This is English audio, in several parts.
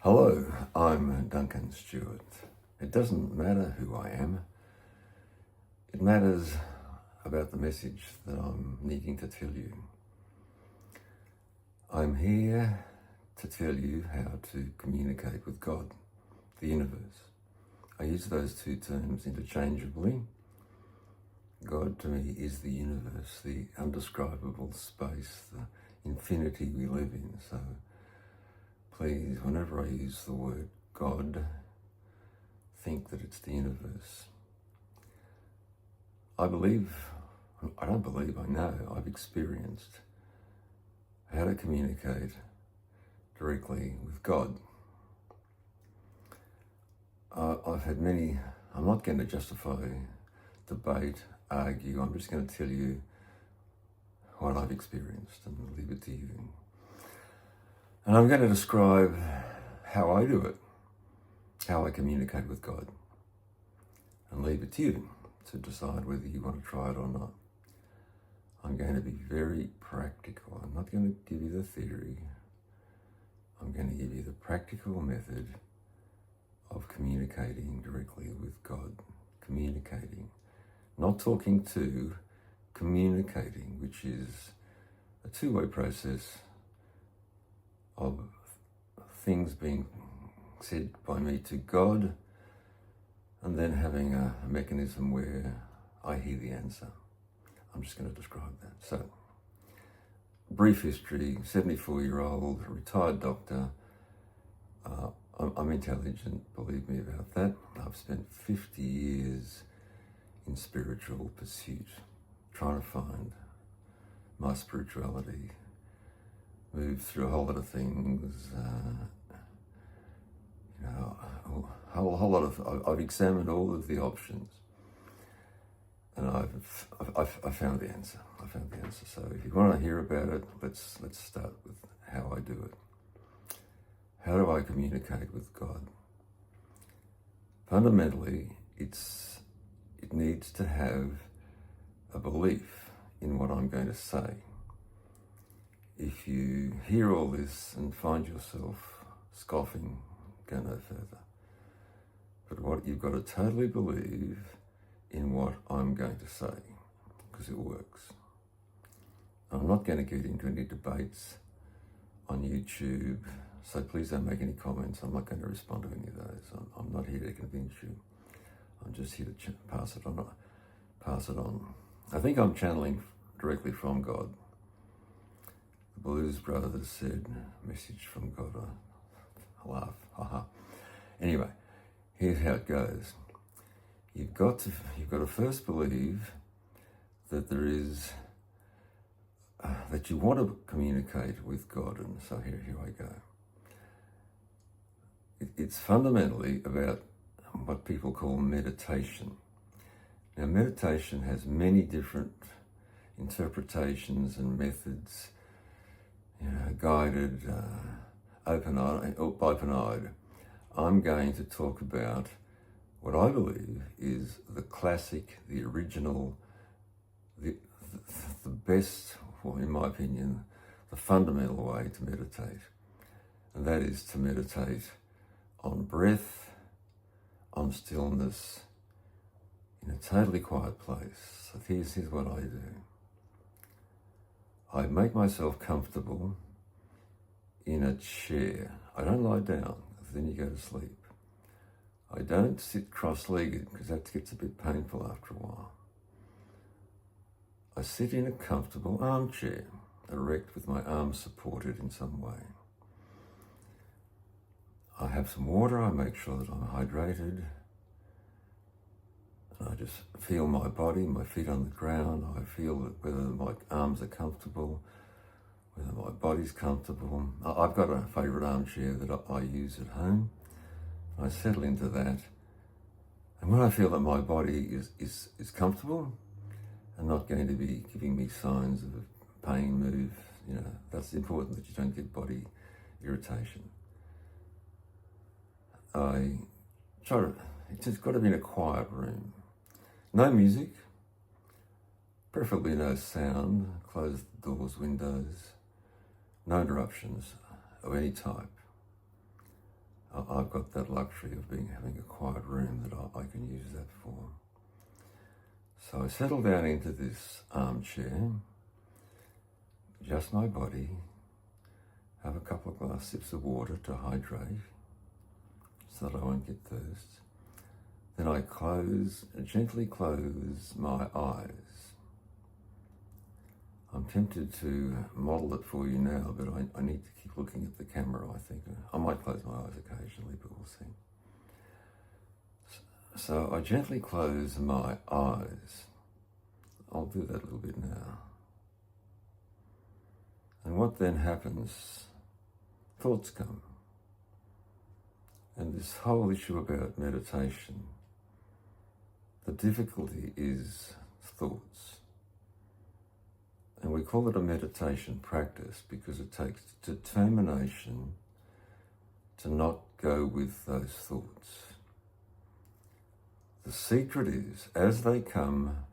Hello, I'm Duncan Stewart. It doesn't matter who I am, it matters about the message that I'm needing to tell you. I'm here to tell you how to communicate with God, the universe. I use those two terms interchangeably. God to me is the universe, the undescribable space, the infinity we live in. So please, whenever I use the word God, think that it's the universe. I know I've experienced how to communicate directly with God. I've had many, I'm not going to justify, debate, argue, I'm just going to tell you what I've experienced and leave it to you. And I'm going to describe how I do it, how I communicate with God, and leave it to you to decide whether you want to try it or not. I'm going to be very practical. I'm not going to give you the theory. I'm going to give you the practical method of communicating directly with God. Communicating. Not talking to, communicating, which is a two-way process of things being said by me to God, and then having a mechanism where I hear the answer. I'm just going to describe that. So, brief history, 74-year-old, retired doctor. I'm intelligent, believe me about that. I've spent 50 years in spiritual pursuit, trying to find my spirituality. Moved through a whole lot of things, a whole lot of. I've examined all of the options, and I've found the answer. I found the answer. So if you want to hear about it, let's start with how I do it. How do I communicate with God? Fundamentally, it needs to have a belief in what I'm going to say. If you hear all this and find yourself scoffing, go no further. But what you've got to totally believe in what I'm going to say, because it works. I'm not going to get into any debates on YouTube, so please don't make any comments. I'm not going to respond to any of those. I'm not here to convince you. I'm just here to pass it on. I think I'm channeling directly from God. The Blues Brothers said, "Message from God." I laugh. Haha. Anyway, here's how it goes. You've got to first believe that there is that you want to communicate with God, and so here I go. It's fundamentally about what people call meditation. Now, meditation has many different interpretations and methods. Guided, open-eyed. I'm going to talk about what I believe is the classic, the original, the best, or in my opinion, the fundamental way to meditate. And that is to meditate on breath, on stillness, in a totally quiet place. So here's what I do. I make myself comfortable in a chair. I don't lie down, because then you go to sleep. I don't sit cross-legged, because that gets a bit painful after a while. I sit in a comfortable armchair, erect with my arms supported in some way. I have some water, I make sure that I'm hydrated. I just feel my body, my feet on the ground. I feel that whether my arms are comfortable, whether my body's comfortable. I've got a favourite armchair that I use at home. I settle into that. And when I feel that my body is comfortable and not going to be giving me signs of pain, move, that's important that you don't get body irritation. It's just got to be in a quiet room. No music, preferably no sound, close the doors, windows, no interruptions of any type. I've got that luxury of having a quiet room that I can use that for. So I settle down into this armchair, adjust my body, have a couple of glass sips of water to hydrate so that I won't get thirst. Then I gently close my eyes. I'm tempted to model it for you now, but I need to keep looking at the camera, I think. I might close my eyes occasionally, but we'll see. So I gently close my eyes. I'll do that a little bit now. And what then happens? Thoughts come. And this whole issue about meditation, the difficulty is thoughts. And we call it a meditation practice because it takes determination to not go with those thoughts. The secret is, as they come,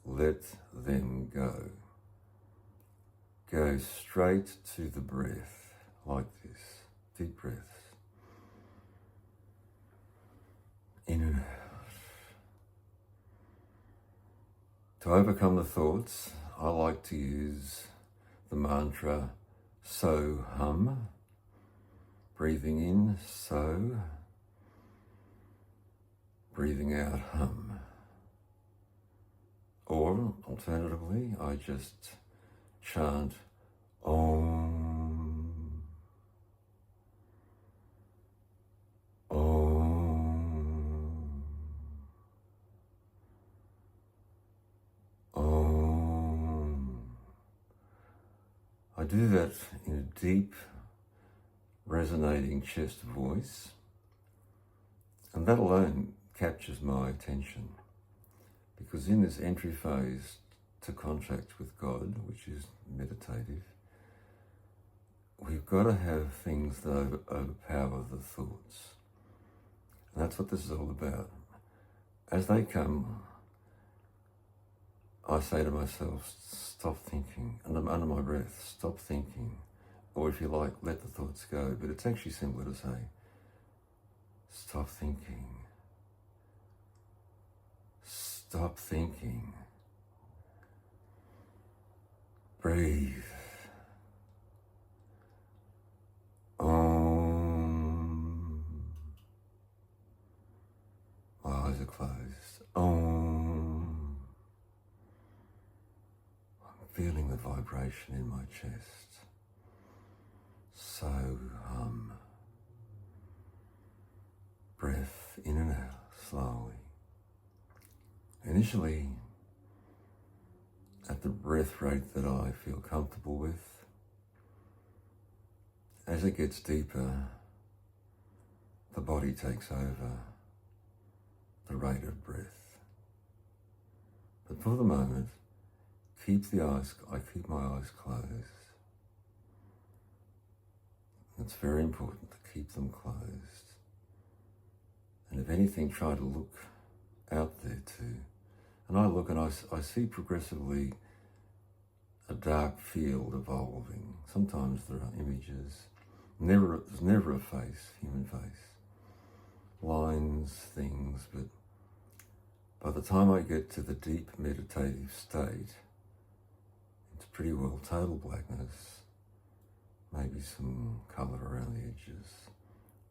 let them go. Go straight to the breath, like this. Deep breaths. In and out. To overcome the thoughts, I like to use the mantra So Hum. Breathing in, So. Breathing out, Hum. Or, alternatively, I just chant Om. Om. Om. I do that in a deep, resonating chest voice, and that alone captures my attention, because in this entry phase to contact with God, which is meditative, we've got to have things that overpower the thoughts. And that's what this is all about. As they come, I say to myself, stop thinking, and I'm under my breath, stop thinking. Or if you like, let the thoughts go. But it's actually simpler to say, stop thinking. Stop thinking. Breathe. Om. My eyes are closed. Om. I'm feeling the vibration in my chest. So hum. Breath in and out slowly. Initially, at the breath rate that I feel comfortable with. As it gets deeper, the body takes over the rate of breath. But for the moment, I keep my eyes closed. It's very important to keep them closed. And if anything, try to look out there too. And I look and I see progressively a dark field evolving. Sometimes there are images. There's never a face, human face. Lines, things, but by the time I get to the deep meditative state, it's pretty well total blackness, maybe some colour around the edges,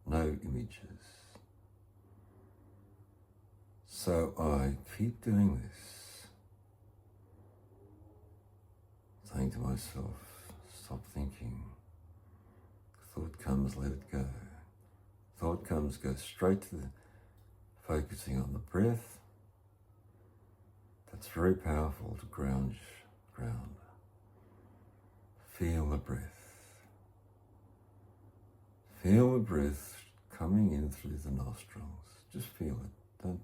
no images. So I keep doing this, saying to myself, stop thinking. Thought comes, let it go. Thought comes, go straight to focusing on the breath. That's very powerful to ground. Feel the breath. Feel the breath coming in through the nostrils. Just feel it. Don't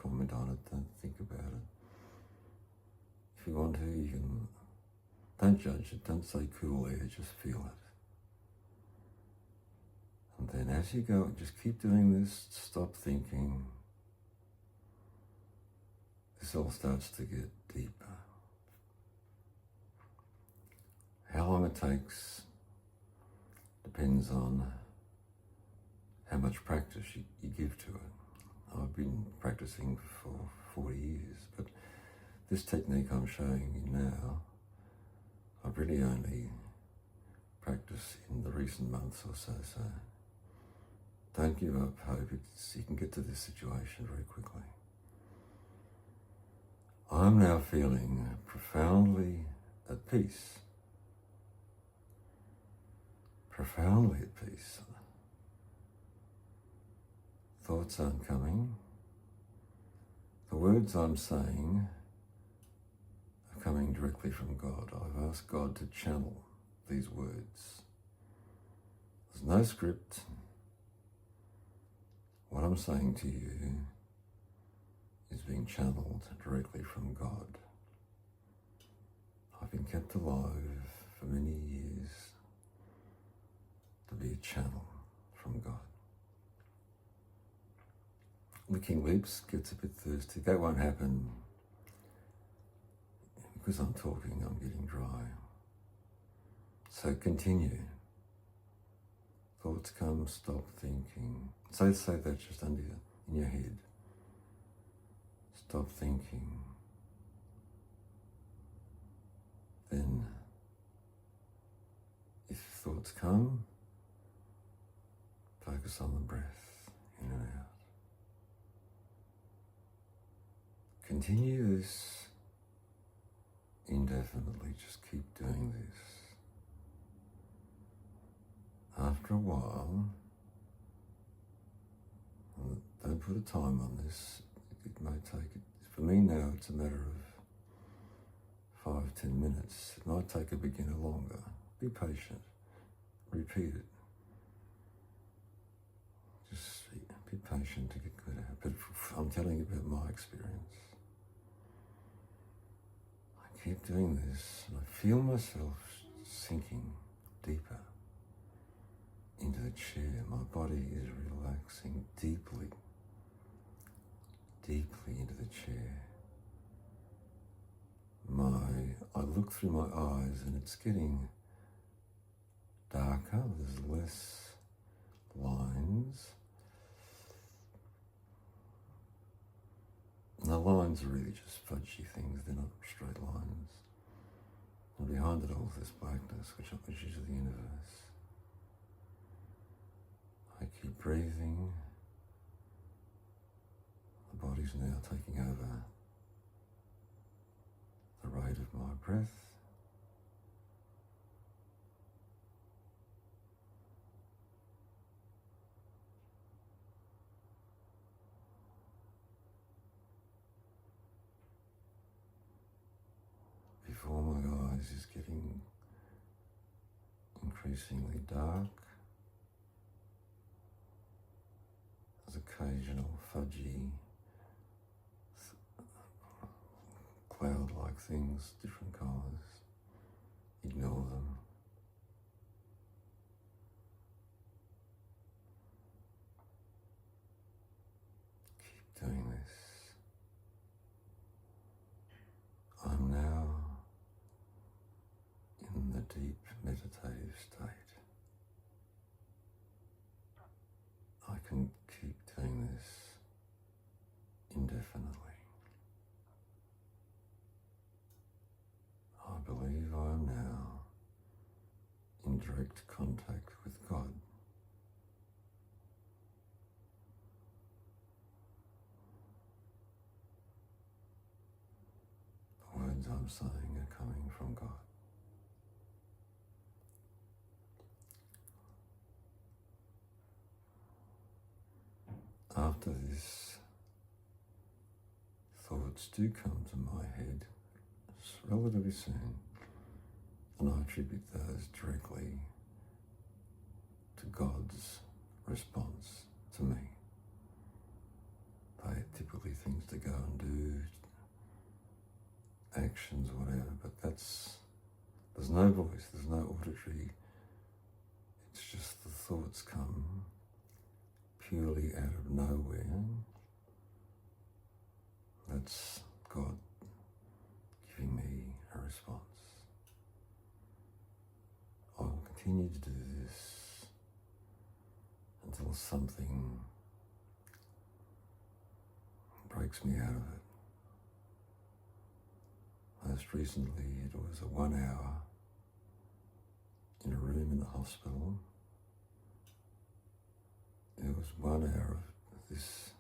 comment on it. Don't think about it. If you want to, you can. Don't judge it. Don't say cool air. Just feel it. And then as you go, just keep doing this. Stop thinking. This all starts to get deeper. How long it takes depends on how much practice you give to it. I've been practicing for 40 years, but this technique I'm showing you now, I've really only practiced in the recent months or so, so don't give up hope. You can get to this situation very quickly. I'm now feeling profoundly at peace. Profoundly at peace. Thoughts aren't coming. The words I'm saying are coming directly from God. I've asked God to channel these words. There's no script. What I'm saying to you is being channeled directly from God. I've been kept alive for many years to be a channel from God. Licking lips gets a bit thirsty. That won't happen because I'm talking, I'm getting dry. So continue. Thoughts come, stop thinking. Say that just in your head. Stop thinking. Then, if thoughts come, focus on the breath, in and out. Continue this indefinitely. Just keep doing this. After a while, don't put a time on this. It may take, for me now, it's a matter of 5-10 minutes. It might take a beginner longer. Be patient. Repeat it. Just be patient to get good at it. But I'm telling you about my experience. I keep doing this and I feel myself sinking deeper into the chair. My body is relaxing deeply into the chair. I look through my eyes and it's getting darker. There's less lines. And the lines are really just fudgy things. They're not straight lines. And behind it all is this blackness, which is the universe. I keep breathing. The body's now taking over the rate of my breath. Before my eyes is getting increasingly dark. There's occasional fudgy cloud-like things, different colours. Ignore them. Keep doing this. I'm now in the deep meditative state. I can keep doing this indefinitely. I believe I am now in direct contact with God. The words I'm saying are coming from God. After this, thoughts do come to my head relatively soon, and I attribute those directly to God's response to me. They are typically things to go and do, actions, whatever, but there's no voice, there's no auditory, it's just the thoughts come purely out of nowhere. That's God giving me a response. I will continue to do this until until something breaks me out of it. Most recently, it was a 1 hour in a room in the hospital. It was 1 hour of this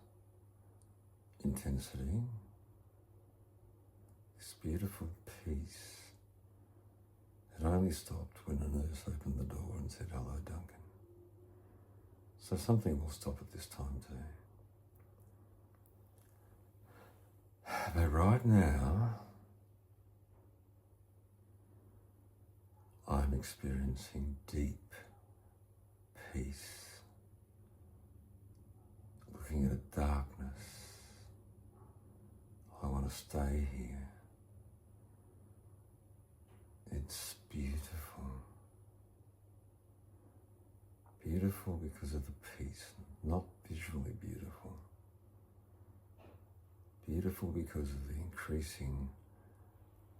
intensity, this beautiful peace. It only stopped when a nurse opened the door and said, "Hello, Duncan." So something will stop at this time too. But right now, I'm experiencing deep peace, looking at a darkness. I want to stay here. It's beautiful. Beautiful because of the peace, not visually beautiful. Beautiful because of the increasing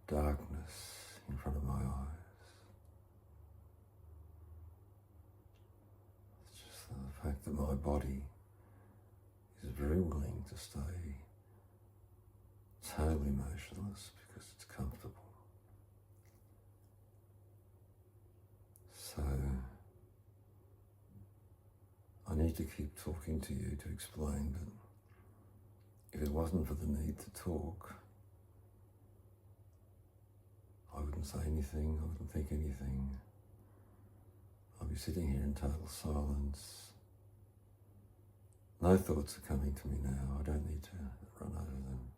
darkness in front of my eyes. It's just the fact that my body is very willing to stay totally motionless because it's comfortable. So I need to keep talking to you to explain that if it wasn't for the need to talk, I wouldn't say anything, I wouldn't think anything. I'd be sitting here in total silence. No thoughts are coming to me now. I don't need to run over them.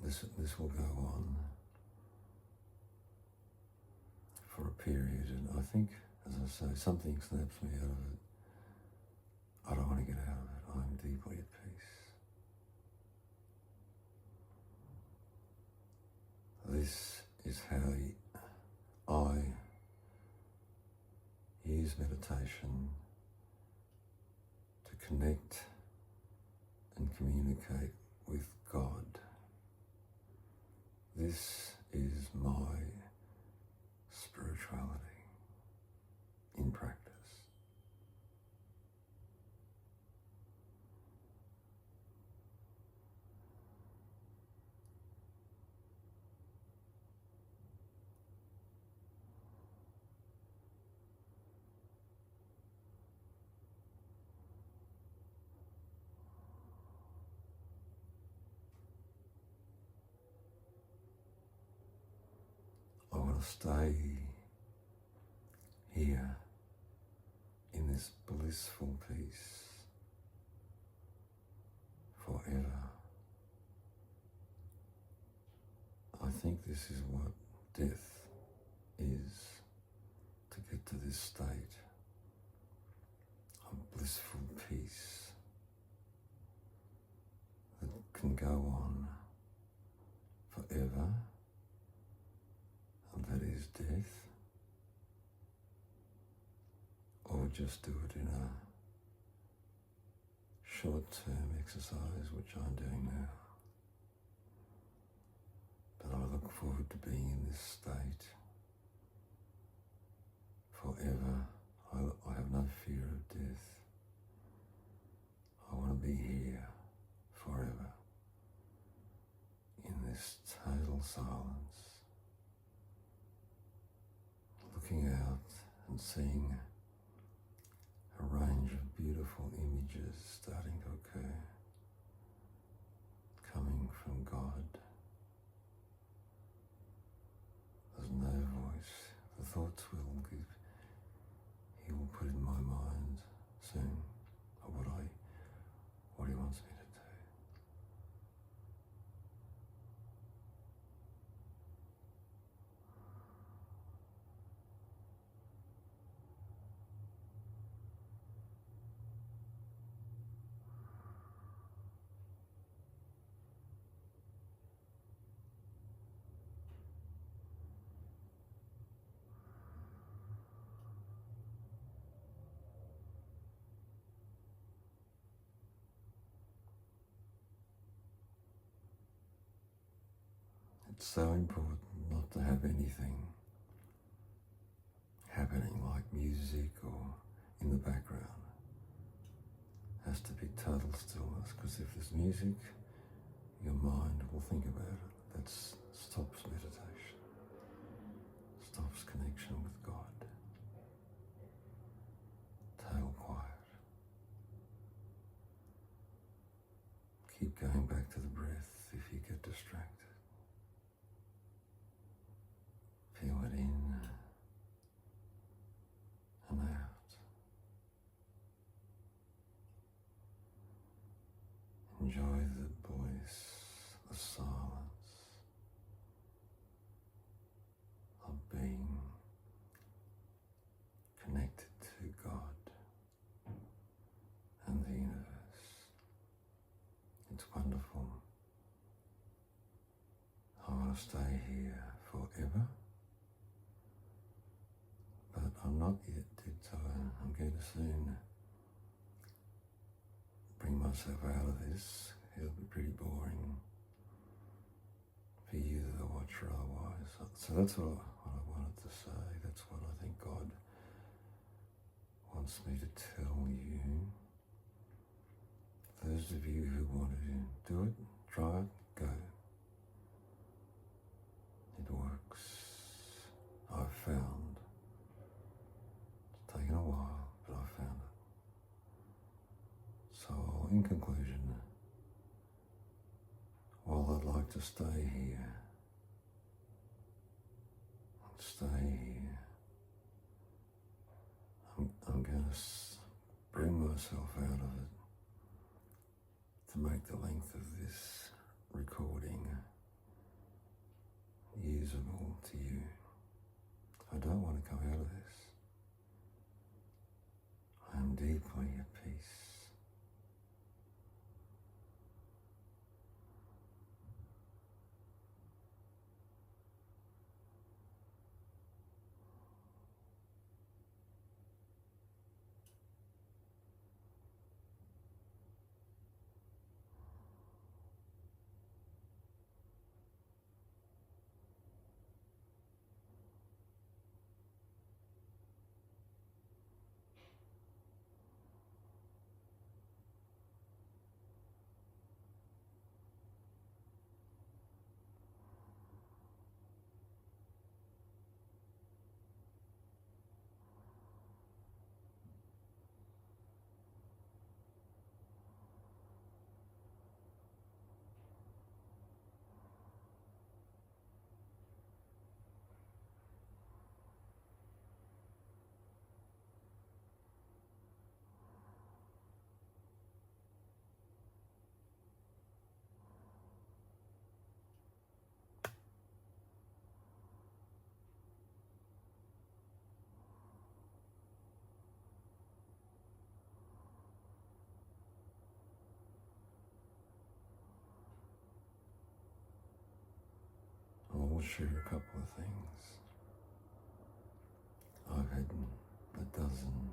This will go on for a period, and I think, as I say, something snaps me out of it. I don't want to get out of it. I'm deeply at peace. This is how I use meditation to connect and communicate with God. This is my spirituality in practice. I want to stay here in this blissful peace forever. I think this is what death is, to get to this state of blissful peace that can go on forever, and that is death, or just do it in a short-term exercise, which I'm doing now. But I look forward to being in this state forever. I have no fear of death. I want to be here forever in this total silence, looking out and seeing a range of beautiful images starting to occur, coming from God. There's no voice. The thoughts He will put in my mind soon of what He wants me to do. It's so important not to have anything happening like music or in the background has to be total stillness, because if there's music, your mind will think about it. That stops meditation, stops connection with God. Total quiet. Keep going back to the breath if you get distracted. Feel it in and out. Enjoy the voice, the silence of being connected to God and the universe. It's wonderful. I want to stay here forever, but I'm not yet dead, so I'm going to soon bring myself out of this. It'll be pretty boring for you, the watcher, otherwise. So that's what I wanted to say. That's what I think God wants me to tell you. Those of you who want to do it, try it, go. It works. I've found. It's taken a while, but I found it. So, in conclusion, while I'd like to stay here, I'm going to bring myself out of it to make the length of this recording usable to you. I don't want to come out of this. I am deeply at peace. I will share a couple of things. I've had a dozen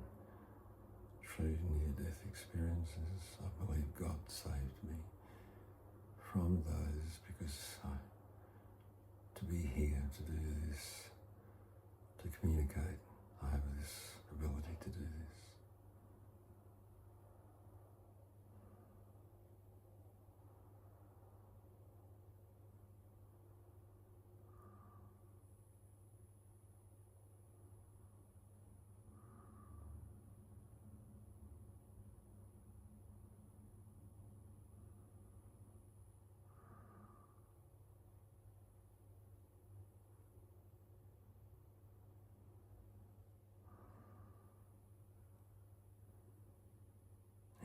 true near-death experiences. I believe God saved me from those because to be here, to do this, to communicate, I have this ability to do this.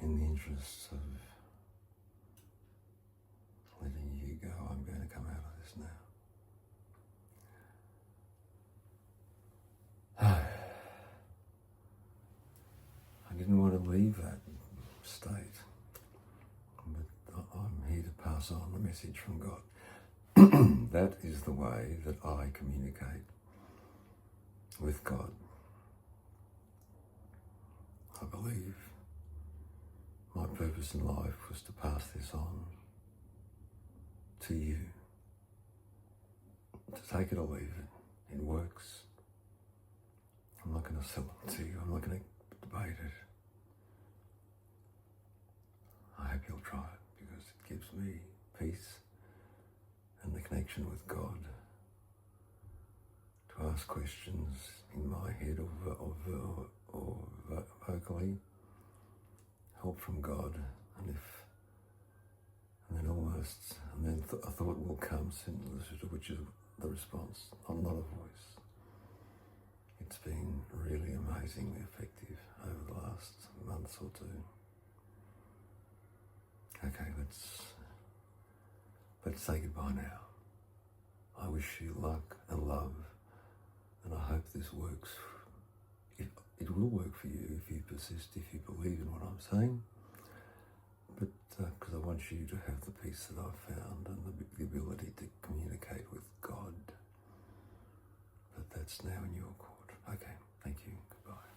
In the interests of letting you go, I'm going to come out of this now. I didn't want to leave that state, but I'm here to pass on the message from God. That is the way that I communicate with God. I believe my purpose in life was to pass this on to you, to take it or leave it. It works. I'm not going to sell it to you. I'm not going to debate it. I hope you'll try it because it gives me peace and the connection with God to ask questions in my head or vocally, help from God, and then a thought will come, which is the response, not a voice. It's been really amazingly effective over the last months or two. Okay, let's say goodbye now. I wish you luck and love, and I hope this works. It will work for you if you persist, if you believe in what I'm saying, but because I want you to have the peace that I've found and the ability to communicate with God. But that's now in your court. Okay, thank you. Goodbye.